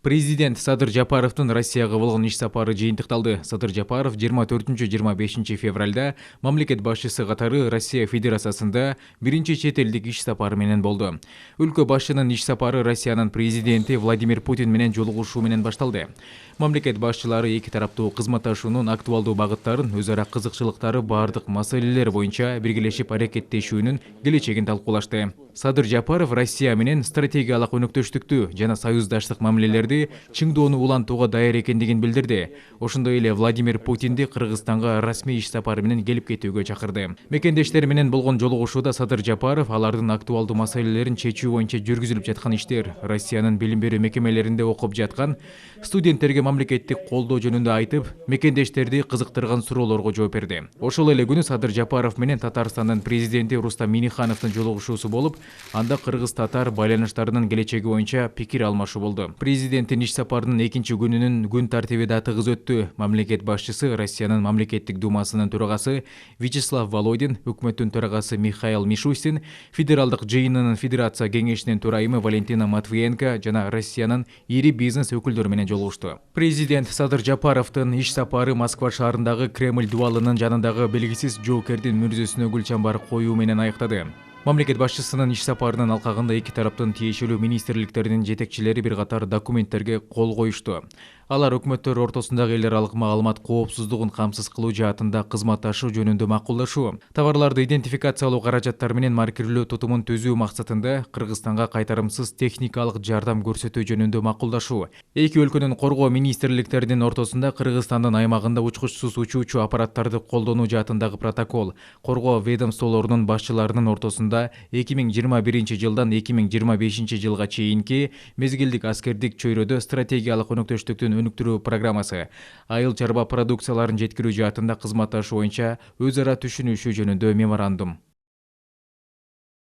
Президент Садыр Жапаровдун Россияга болгон иш сапары жыйынтыкталды. Садыр Жапаров 24-25 февралда мамлекет башчысы катары Россия Федерациясында биринчи чет элдик иш сапары менен болду. Өлкө башчынын иш сапары Россиянын президенти Владимир Путин менен жолугушуу менен башталды. Мамлекет башчылары эки тараптуу кызматташуунун актуалдуу багыттарын, өз ара кызыкчылыктары бардык маселелер боюнча биргелешип аракеттешүүнүн келечегин талкуулашты. Садыр Жапаров Россия менен стратегиялык өнөктөштүктү жана союздаштык мамилелерди чыңдоону улантууга даяр экендигин билдирди. Ошондой эле Владимир Путинди Кыргызстанга расмий иш сапары менен келип кетүүгө чакырды. Мекендештер менен болгон жолугушууда Садыр Жапаров алардын актуалдуу маселелерин чечүү боюнча жүргүзүлүп жаткан иштер, Россиянын билим берүү мекемелеринде окуп жаткан студенттерге мамлекеттик колдоо жөнүндө айтып, мекендештерди кызыктырган суроолорго жооп берди. Ошол эле күнү Садыр Жапаров менен Татарстандын президенти Рустам Миннихановдун жолугушуусу болуп, анда кыргыз-татар байланыштарынын келечеги боюнча пикир алмашуу болду. Президенттин иш сапарынын экинчи күнүнүн күн тартиби да тыгыз өттү. Мамлекет башчысы Россиянын мамлекеттик думасынын төрагасы Вячеслав Володин, өкмөттүн төрагасы Михаил Мишустин, федералдык жыйынынын федерация кеңешинин төрайымы Валентина Матвиенко жана Россиянын ири бизнес өкүлдөрү менен жолугушту. Президент Садыр Жапаровдун иш сапары Москва шаарындагы Кремль дубалынын жанындагы белгисиз жоокердин мүрзөсүнө гүл чамбар коюу менен аяктады. Мамлекет башчысынын иш сапарынын алкагында эки тараптын тиешелүү министрликтеринин жетекчилери бир катар документтерге кол коюшту. Алар өкмөттөр ортосундагы эл аралык маалымат коопсуздугун камсыз кылуу жаатында кызматташуу жөнүндө макулдашуу, товарларды идентификациялоо каражаттары менен маркирлөө тутумун түзүү максатында Кыргызстанга кайтарымсыз техникалык жардам көрсөтүү жөнүндө макулдашуу, эки өлкөнүн коргоо министрликтеринин ортосунда Кыргызстандын аймагында учкучсуз учуучу аппараттарды колдонуу жаатындагы протокол, коргоо ведомстволорунун башчыларынын ортосунда 2021 жылдан 2025 жылга чейинки мезгилдик аскердик чөйрөдө стратегиялык өнөктөштүктүн өнүктүрүү программасы, айыл чарба продукцияларын жеткирүү жаатында кызматташуу боюнча өз ара түшүнүшүү жөнүндө меморандум.